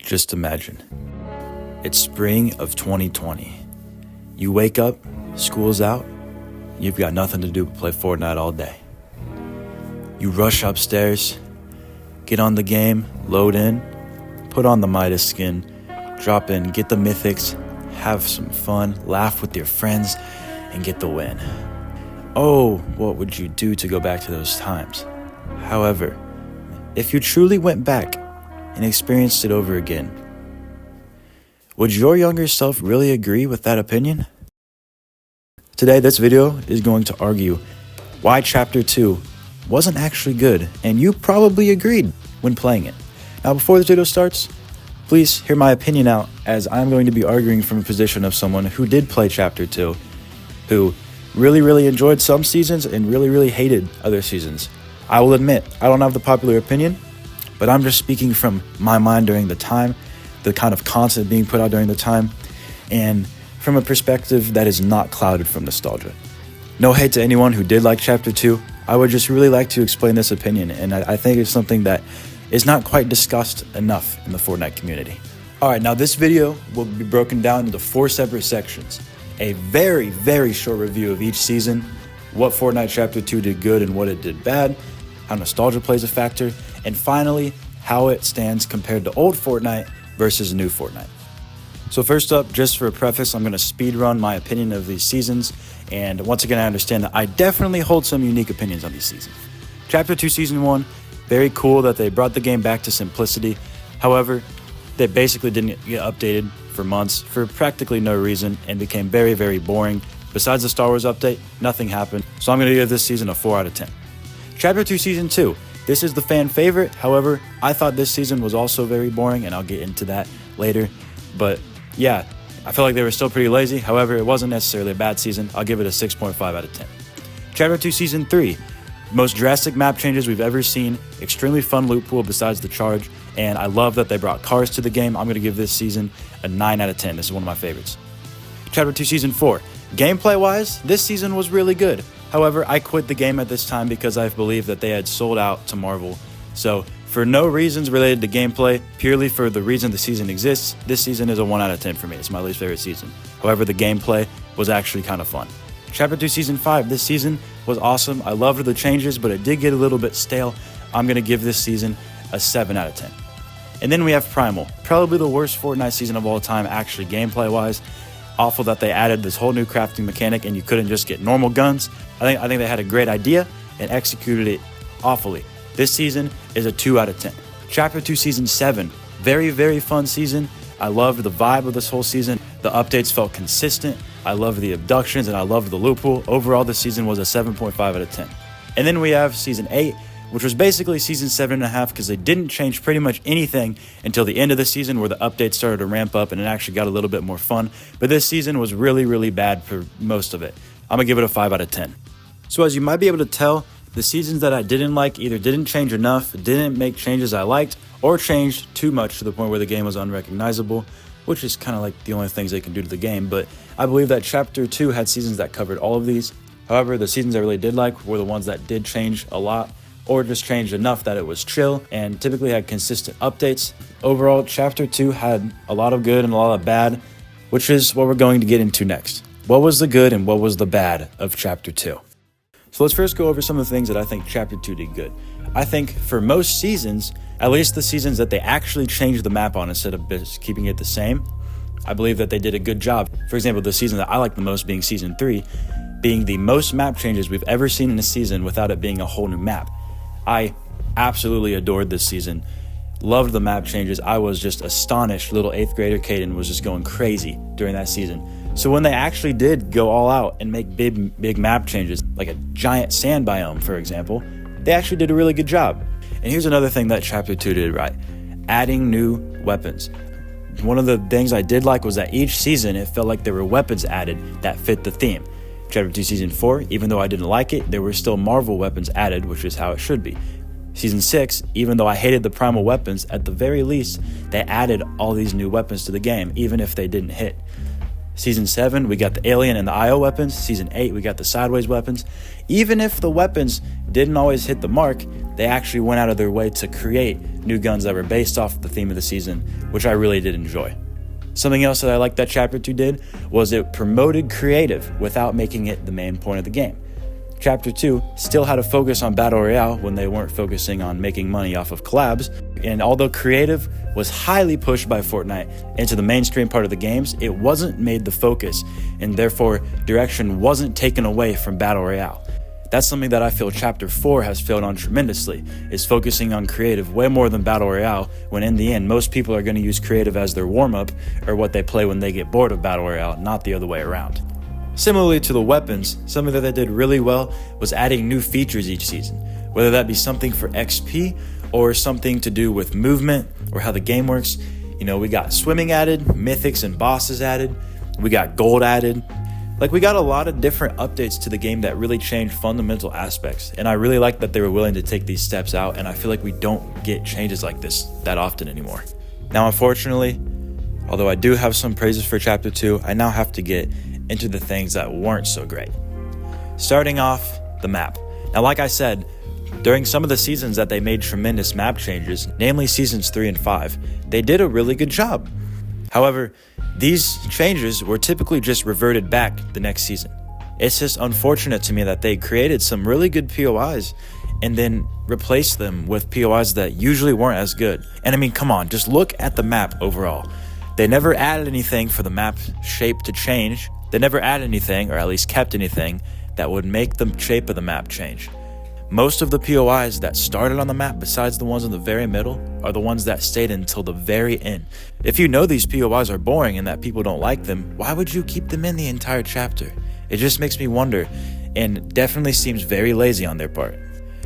Just imagine. It's spring of 2020. You wake up, school's out, you've got nothing to do but play Fortnite all day. You rush upstairs, get on the game, load in, put on the Midas skin, drop in, get the mythics, have some fun, laugh with your friends, and get the win. Oh, what would you do to go back to those times? However, if you truly went back and experienced it over again, would your younger self really agree with that opinion? Today, this video is going to argue why Chapter 2 wasn't actually good, and you probably agreed when playing it. Now, before this video starts, please hear my opinion out, as I'm going to be arguing from a position of someone who did play Chapter 2, who really enjoyed some seasons and really hated other seasons. I will admit, I don't have the popular opinion, but I'm just speaking from my mind during the time, the kind of content being put out during the time, and from a perspective that is not clouded from nostalgia. No hate to anyone who did like Chapter 2. I would just really like to explain this opinion, and I think it's something that is not quite discussed enough in the Fortnite community. Alright, now this video will be broken down into 4 separate sections. A very short review of each season, what Fortnite Chapter 2 did good and what it did bad, how nostalgia plays a factor, and finally, how it stands compared to old Fortnite versus new Fortnite. So first up, just for a preface, I'm going to speed run my opinion of these seasons, and once again, I understand that I definitely hold some unique opinions on these seasons. Chapter 2 Season 1, very cool that they brought the game back to simplicity. However, they basically didn't get updated for months for practically no reason and became very boring. Besides the Star Wars update, nothing happened, so I'm going to give this season a 4 out of 10. Chapter 2 Season 2. This is the fan favorite. However, I thought this season was also very boring, and I'll get into that later. But yeah, I feel like they were still pretty lazy. However, it wasn't necessarily a bad season. I'll give it a 6.5 out of 10. Chapter 2 Season 3. Most drastic map changes we've ever seen. Extremely fun loot pool besides the charge. And I love that they brought cars to the game. I'm going to give this season a 9 out of 10. This is one of my favorites. Chapter 2 Season 4. Gameplay-wise, this season was really good. However, I quit the game at this time because I believed that they had sold out to Marvel. So, for no reasons related to gameplay, purely for the reason the season exists, this season is a 1 out of 10 for me. It's my least favorite season. However, the gameplay was actually kind of fun. Chapter 2 Season 5. This season was awesome. I loved the changes, but it did get a little bit stale. I'm going to give this season a 7 out of 10. And then we have Primal. Probably the worst Fortnite season of all time, actually gameplay-wise. Awful that they added this whole new crafting mechanic and you couldn't just get normal guns. I think they had a great idea and executed it awfully. This season is a 2 out of 10. Chapter 2 Season 7. Very fun season. I loved the vibe of this whole season. The updates felt consistent. I loved the abductions and I loved the loot pool. Overall, this season was a 7.5 out of 10. And then we have Season 8, which was basically Season 7.5 because they didn't change pretty much anything until the end of the season where the updates started to ramp up and it actually got a little bit more fun. But this season was really bad for most of it. I'm going to give it a 5 out of 10. So as you might be able to tell, the seasons that I didn't like either didn't change enough, didn't make changes I liked, or changed too much to the point where the game was unrecognizable, which is kind of like the only things they can do to the game. But I believe that Chapter 2 had seasons that covered all of these. However, the seasons I really did like were the ones that did change a lot, or just changed enough that it was chill and typically had consistent updates. Overall, Chapter 2 had a lot of good and a lot of bad, which is what we're going to get into next. What was the good and what was the bad of Chapter 2? So let's first go over some of the things that I think Chapter 2 did good. I think for most seasons, at least the seasons that they actually changed the map on instead of just keeping it the same, I believe that they did a good job. For example, the season that I like the most being Season 3, being the most map changes we've ever seen in a season without it being a whole new map. I absolutely adored this season. Loved the map changes. I was just astonished. Little 8th grader Caden was just going crazy during that season. So when they actually did go all out and make big map changes, like a giant sand biome, for example, they actually did a really good job. And here's another thing that Chapter 2 did right. Adding new weapons. One of the things I did like was that each season it felt like there were weapons added that fit the theme. Chapter 2 Season 4, even though I didn't like it, there were still Marvel weapons added, which is how it should be. Season 6, even though I hated the primal weapons, at the very least, they added all these new weapons to the game, even if they didn't hit. Season 7, we got the alien and the IO weapons. Season 8, we got the sideways weapons. Even if the weapons didn't always hit the mark, they actually went out of their way to create new guns that were based off the theme of the season, which I really did enjoy. Something else that I liked that Chapter 2 did was it promoted creative without making it the main point of the game. Chapter 2 still had a focus on Battle Royale when they weren't focusing on making money off of collabs, and although creative was highly pushed by Fortnite into the mainstream part of the games, it wasn't made the focus, and therefore direction wasn't taken away from Battle Royale. That's something that I feel Chapter 4 has failed on tremendously, is focusing on creative way more than Battle Royale, when in the end, most people are going to use creative as their warm-up or what they play when they get bored of Battle Royale, not the other way around. Similarly to the weapons, something that they did really well was adding new features each season, whether that be something for XP or something to do with movement or how the game works. We got swimming added, mythics and bosses added, we got gold added. We got a lot of different updates to the game that really changed fundamental aspects, and I really like that they were willing to take these steps out, and I feel like we don't get changes like this that often anymore. Now, unfortunately, although I do have some praises for Chapter 2, I now have to get into the things that weren't so great. Starting off, the map. Now, like I said, during some of the seasons that they made tremendous map changes, namely seasons 3 and 5, they did a really good job. However, these changes were typically just reverted back the next season. It's just unfortunate to me that they created some really good POIs and then replaced them with POIs that usually weren't as good. And I mean, come on, just look at the map overall. They never added anything for the map shape to change. They never added anything, or at least kept anything, that would make the shape of the map change. Most of the POIs that started on the map, besides the ones in the very middle, are the ones that stayed until the very end. If you know these POIs are boring and that people don't like them, why would you keep them in the entire chapter? It just makes me wonder, and definitely seems very lazy on their part.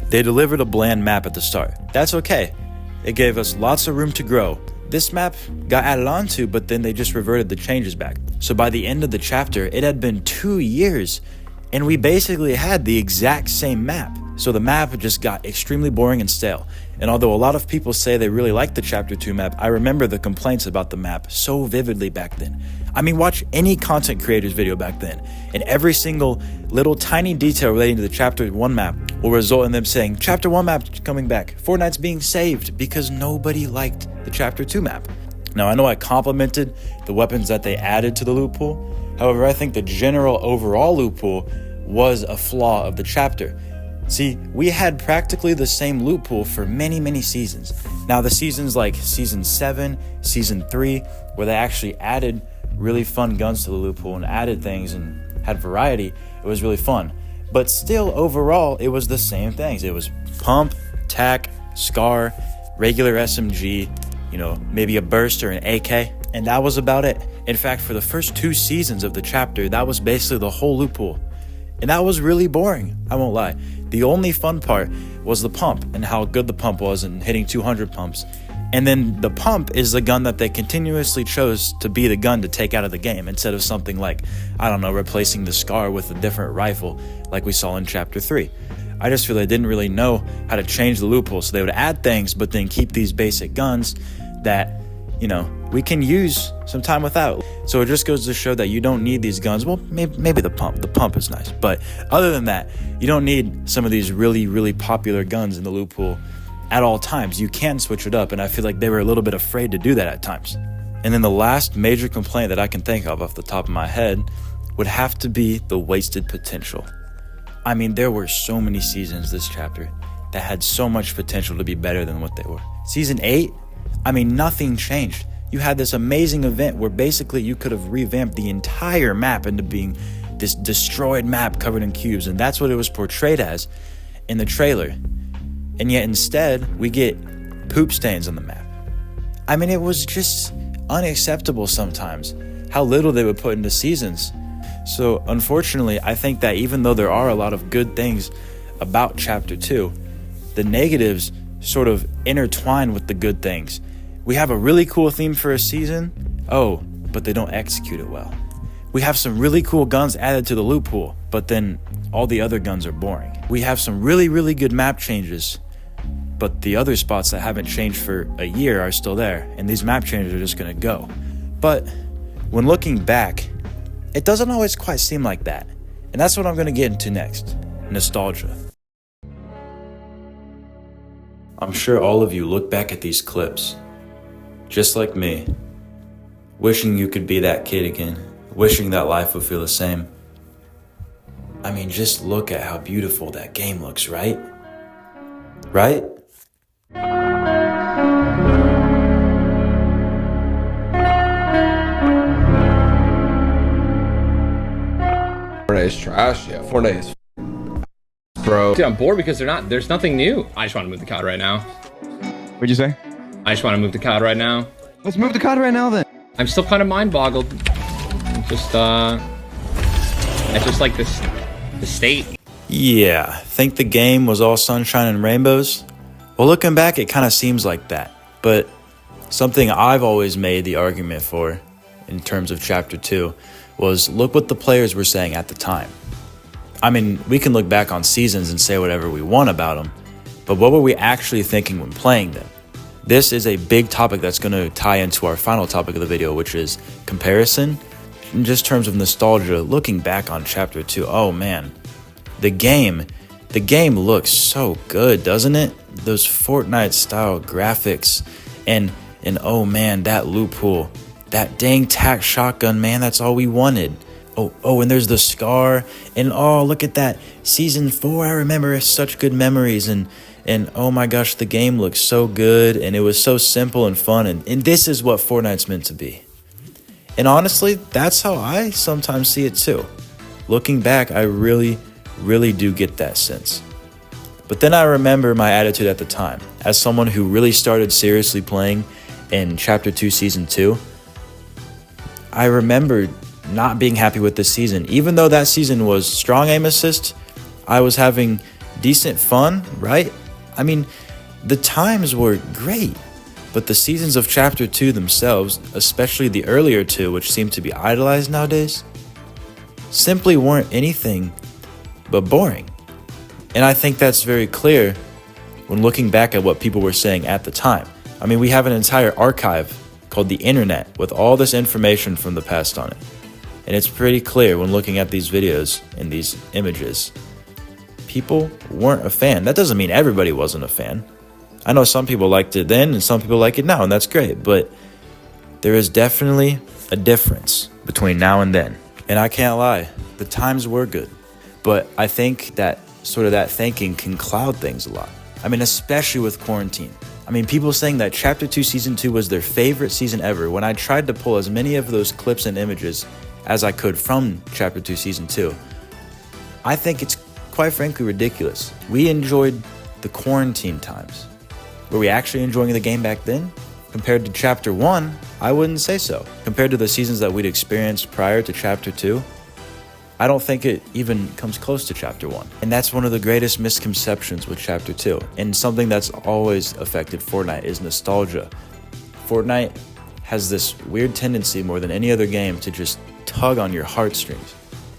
They delivered a bland map at the start. That's okay. It gave us lots of room to grow. This map got added on to, but then they just reverted the changes back. So by the end of the chapter, it had been 2 years, and we basically had the exact same map. So the map just got extremely boring and stale. And although a lot of people say they really like the Chapter 2 map, I remember the complaints about the map so vividly back then. I mean, watch any content creator's video back then, and every single little tiny detail relating to the Chapter 1 map will result in them saying, Chapter 1 map coming back, Fortnite's being saved, because nobody liked the Chapter 2 map. Now, I know I complimented the weapons that they added to the loot pool. However, I think the general overall loot pool was a flaw of the chapter. See, we had practically the same loot pool for many seasons. Now, the seasons like Season 7, Season 3, where they actually added really fun guns to the loot pool and added things and had variety, it was really fun. But still, overall, it was the same things. It was pump, tac, scar, regular SMG, maybe a burst or an AK, and that was about it. In fact, for the first 2 seasons of the chapter, that was basically the whole loot pool. And that was really boring, I won't lie. The only fun part was the pump and how good the pump was and hitting 200 pumps. And then the pump is the gun that they continuously chose to be the gun to take out of the game, instead of something like, replacing the scar with a different rifle like we saw in Chapter 3. I just feel they didn't really know how to change the loot pool, so they would add things but then keep these basic guns that, we can use some time without. So it just goes to show that you don't need these guns. Well, maybe the pump is nice, but other than that, you don't need some of these really popular guns in the loot pool at all times. You can switch it up, and I feel like they were a little bit afraid to do that at times. And then the last major complaint that I can think of off the top of my head would have to be the wasted potential. I mean, there were so many seasons this chapter that had so much potential to be better than what they were. Season 8, nothing changed. You had this amazing event where basically you could have revamped the entire map into being this destroyed map covered in cubes, and that's what it was portrayed as in the trailer. And yet instead, we get poop stains on the map. It was just unacceptable sometimes how little they would put into seasons. So unfortunately, I think that even though there are a lot of good things about Chapter 2, the negatives sort of intertwine with the good things. We have a really cool theme for a season, but they don't execute it well. We have some really cool guns added to the loot pool, but then all the other guns are boring. We have some really good map changes, but the other spots that haven't changed for a year are still there, and these map changes are just gonna go. But when looking back, it doesn't always quite seem like that. And that's what I'm going to get into next. Nostalgia. I'm sure all of you look back at these clips, just like me, wishing you could be that kid again, wishing that life would feel the same. I mean, just look at how beautiful that game looks, right? Right? Fortnite is trash. Yeah, Fortnite is bro. Dude, I'm bored because there's nothing new. I just want to move the COD right now. What'd you say? I just want to move the COD right now. Let's move the COD right now then. I'm still kind of mind boggled. Just I just like this the state. Yeah, think the game was all sunshine and rainbows? Well, looking back, it kind of seems like that. But something I've always made the argument for in terms of Chapter 2 was look what the players were saying at the time. I mean, we can look back on seasons and say whatever we want about them, but what were we actually thinking when playing them? This is a big topic that's going to tie into our final topic of the video, which is comparison. In just terms of nostalgia, looking back on Chapter 2, oh man, the game looks so good, doesn't it? Those Fortnite style graphics and oh man, that loot pool, that dang tac shotgun, man, that's all we wanted. Oh, and there's the scar, and oh, look at that season 4. I remember such good memories, and oh my gosh, the game looks so good, and it was so simple and fun, and this is what Fortnite's meant to be. And honestly, that's how I sometimes see it too. Looking back, I really do get that sense. But then I remember my attitude at the time. As someone who really started seriously playing in Chapter 2 Season 2, I remember not being happy with this season. Even though that season was strong aim assist, I was having decent fun, right? I mean, the times were great, but the seasons of Chapter 2 themselves, especially the earlier two, which seem to be idolized nowadays, simply weren't anything but boring. And I think that's very clear when looking back at what people were saying at the time. I mean, we have an entire archive called the internet with all this information from the past on it. And it's pretty clear when looking at these videos and these images, people weren't a fan. That doesn't mean everybody wasn't a fan. I know some people liked it then and some people like it now, and that's great. But there is definitely a difference between now and then. And I can't lie, the times were good. But I think that sort of that thinking can cloud things a lot. I mean, especially with quarantine. I mean, people saying that Chapter 2 Season 2 was their favorite season ever, when I tried to pull as many of those clips and images as I could from Chapter 2 Season 2. I think it's quite frankly ridiculous. We enjoyed the quarantine times. Were we actually enjoying the game back then? Compared to Chapter 1, I wouldn't say so. Compared to the seasons that we'd experienced prior to Chapter 2, I don't think it even comes close to Chapter 1. And that's one of the greatest misconceptions with Chapter 2. And something that's always affected Fortnite is nostalgia. Fortnite has this weird tendency more than any other game to just tug on your heartstrings.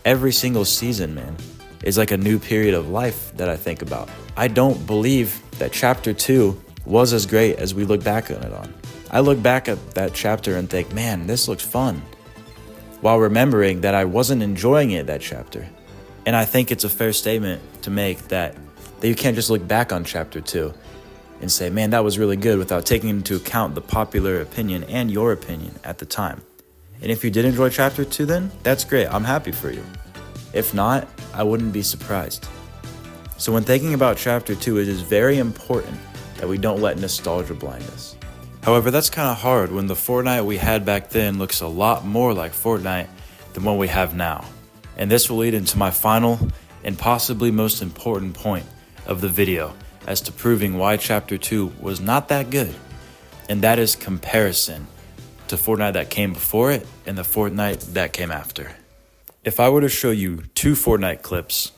Every single season, man, is like a new period of life that I think about. I don't believe that Chapter 2 was as great as we look back on it on. I look back at that chapter and think, man, this looks fun, while remembering that I wasn't enjoying it that chapter. And I think it's a fair statement to make that you can't just look back on Chapter 2 and say, man, that was really good, without taking into account the popular opinion and your opinion at the time. And if you did enjoy Chapter 2 then, that's great, I'm happy for you. If not, I wouldn't be surprised. So when thinking about Chapter 2, it is very important that we don't let nostalgia blind us. However, that's kind of hard when the Fortnite we had back then looks a lot more like Fortnite than what we have now. And this will lead into my final and possibly most important point of the video as to proving why Chapter 2 was not that good. And that is comparison to Fortnite that came before it and the Fortnite that came after. If I were to show you two Fortnite clips,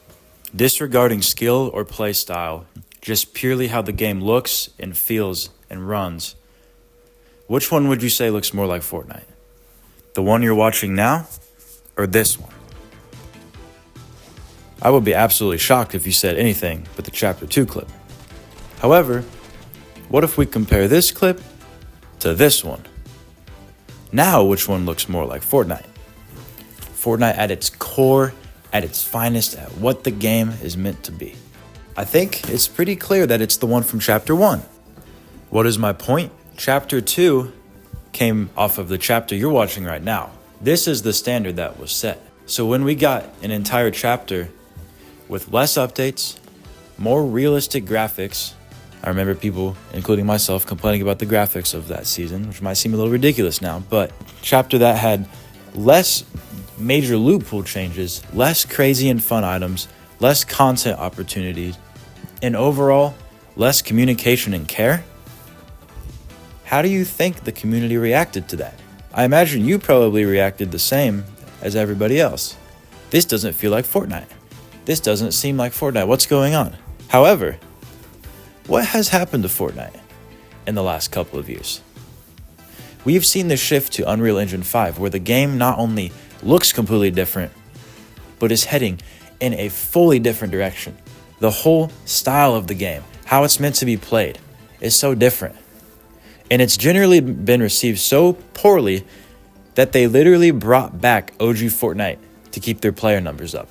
disregarding skill or play style, just purely how the game looks and feels and runs, which one would you say looks more like Fortnite? The one you're watching now, or this one? I would be absolutely shocked if you said anything but the Chapter 2 clip. However, what if we compare this clip to this one? Now, which one looks more like Fortnite? Fortnite at its core, at its finest, at what the game is meant to be. I think it's pretty clear that it's the one from Chapter 1. What is my point? Chapter 2 came off of the chapter you're watching right now. This is the standard that was set. So when we got an entire chapter with less updates, more realistic graphics, I remember people, including myself, complaining about the graphics of that season, which might seem a little ridiculous now, but chapter that had less major loot pool changes, less crazy and fun items, less content opportunities, and overall, less communication and care. How do you think the community reacted to that? I imagine you probably reacted the same as everybody else. This doesn't feel like Fortnite. This doesn't seem like Fortnite. What's going on? However, what has happened to Fortnite in the last couple of years? We've seen the shift to Unreal Engine 5, where the game not only looks completely different, but is heading in a fully different direction. The whole style of the game, how it's meant to be played, is so different. And it's generally been received so poorly that they literally brought back OG Fortnite to keep their player numbers up.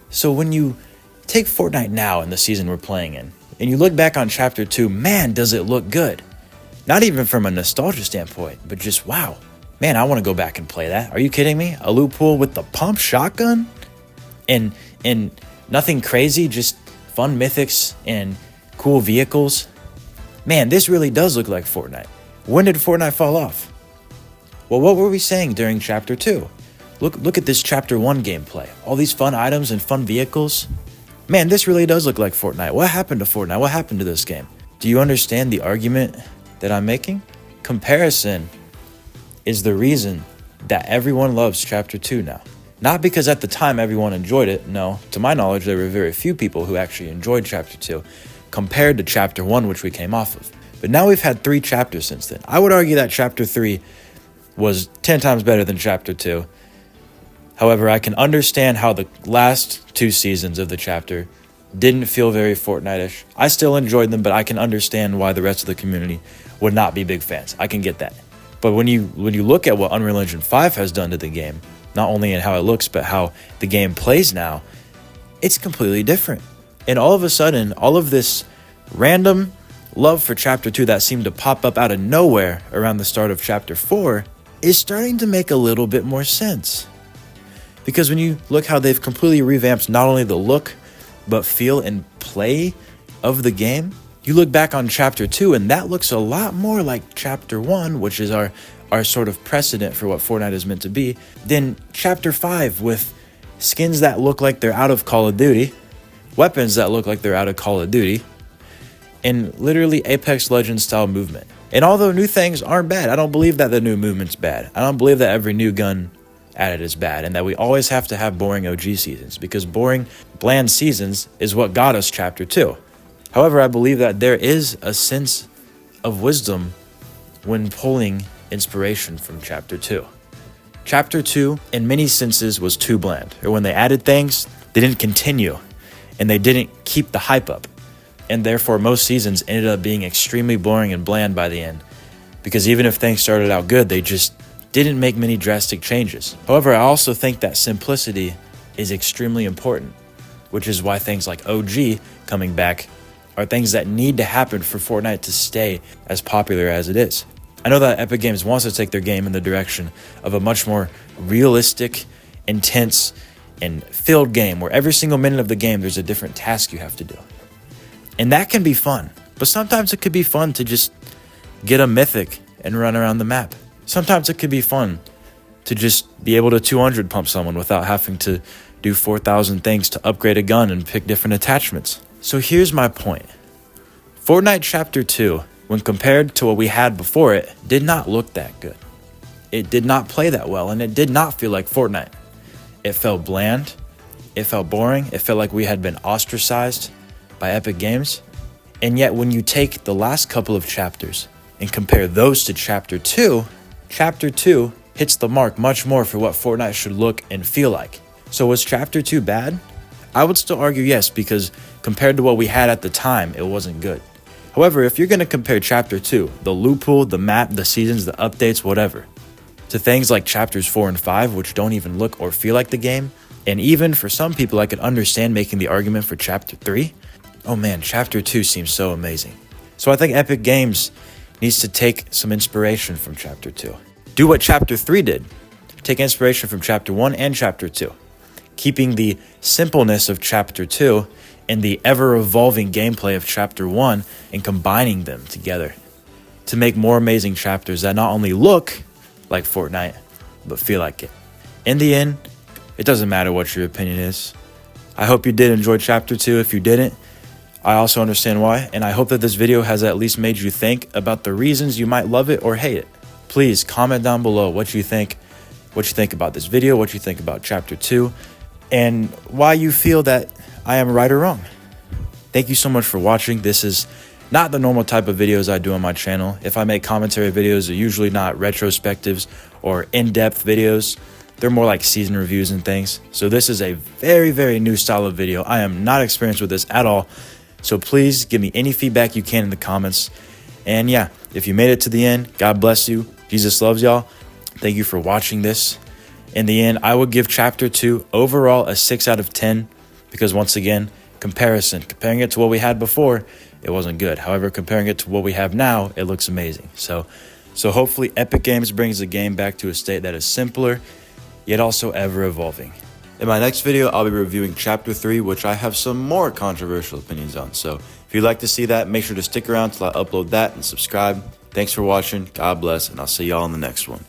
So when you take Fortnite now in the season we're playing in, and you look back on Chapter 2, man, does it look good. Not even from a nostalgia standpoint, but just wow. Man, I want to go back and play that. Are you kidding me? A loot pool with the pump shotgun? And nothing crazy, just fun mythics and cool vehicles. Man, this really does look like Fortnite. When did Fortnite fall off? Well, what were we saying during Chapter 2? Look at this Chapter 1 gameplay. All these fun items and fun vehicles. Man, this really does look like Fortnite. What happened to Fortnite? What happened to this game? Do you understand the argument that I'm making? Comparison is the reason that everyone loves Chapter 2 now. Not because at the time everyone enjoyed it. No, to my knowledge, there were very few people who actually enjoyed Chapter 2 compared to Chapter 1, which we came off of. But now we've had 3 chapters since then. I would argue that Chapter 3 was 10 times better than Chapter 2. However, I can understand how the last 2 seasons of the chapter didn't feel very Fortnite-ish. I still enjoyed them, but I can understand why the rest of the community would not be big fans. I can get that. But when you look at what Unreal Engine 5 has done to the game, not only in how it looks, but how the game plays now, it's completely different. And all of a sudden, all of this random love for Chapter 2 that seemed to pop up out of nowhere around the start of Chapter 4 is starting to make a little bit more sense. Because when you look how they've completely revamped not only the look, but feel and play of the game, you look back on Chapter 2 and that looks a lot more like Chapter 1, which is our sort of precedent for what Fortnite is meant to be, than Chapter 5 with skins that look like they're out of Call of Duty, weapons that look like they're out of Call of Duty, and literally Apex Legends style movement. And although new things aren't bad, I don't believe that the new movement's bad. I don't believe that every new gun added is bad and that we always have to have boring OG seasons, because boring, bland seasons is what got us Chapter 2. However, I believe that there is a sense of wisdom when pulling inspiration from Chapter 2. Chapter 2, in many senses, was too bland. Or when they added things, they didn't continue and they didn't keep the hype up. And therefore, most seasons ended up being extremely boring and bland by the end, because even if things started out good, they just didn't make many drastic changes. However, I also think that simplicity is extremely important, which is why things like OG coming back are things that need to happen for Fortnite to stay as popular as it is. I know that Epic Games wants to take their game in the direction of a much more realistic, intense, and filled game where every single minute of the game there's a different task you have to do. And that can be fun, but sometimes it could be fun to just get a mythic and run around the map. Sometimes it could be fun to just be able to 200 pump someone without having to do 4,000 things to upgrade a gun and pick different attachments. So here's my point. Fortnite Chapter 2, when compared to what we had before it, did not look that good. It did not play that well, and it did not feel like Fortnite. It felt bland, it felt boring, it felt like we had been ostracized by Epic Games. And yet when you take the last couple of chapters and compare those to Chapter 2, Chapter 2 hits the mark much more for what Fortnite should look and feel like. So was Chapter 2 bad? I would still argue yes, because compared to what we had at the time, it wasn't good. However, if you're going to compare Chapter 2, the loot pool, the map, the seasons, the updates, whatever, to things like chapters 4 and 5, which don't even look or feel like the game. And even for some people, I could understand making the argument for chapter 3. Oh man, chapter 2 seems so amazing. So I think Epic Games needs to take some inspiration from chapter 2. Do what chapter 3 did. Take inspiration from chapter 1 and chapter 2, keeping the simpleness of chapter 2 and the ever-evolving gameplay of chapter 1 and combining them together to make more amazing chapters that not only look like Fortnite, but feel like it. In the end, it doesn't matter what your opinion is. I hope you did enjoy chapter 2. If you didn't, I also understand why, and I hope that this video has at least made you think about the reasons you might love it or hate it. Please comment down below what you think about this video, what you think about chapter 2, and why you feel that I am right or wrong. Thank you so much for watching. This is not the normal type of videos I do on my channel. If I make commentary videos, they're usually not retrospectives or in-depth videos. They're more like season reviews and things. So this is a very, very new style of video. I am not experienced with this at all. So please give me any feedback you can in the comments. And yeah, if you made it to the end, God bless you. Jesus loves y'all. Thank you for watching this. In the end, I would give chapter 2 overall a 6 out of 10 because once again, comparing it to what we had before, it wasn't good. However, comparing it to what we have now, it looks amazing. So hopefully Epic Games brings the game back to a state that is simpler, yet also ever evolving. In my next video, I'll be reviewing chapter 3, which I have some more controversial opinions on. So if you'd like to see that, make sure to stick around till I upload that and subscribe. Thanks for watching. God bless, and I'll see y'all in the next one.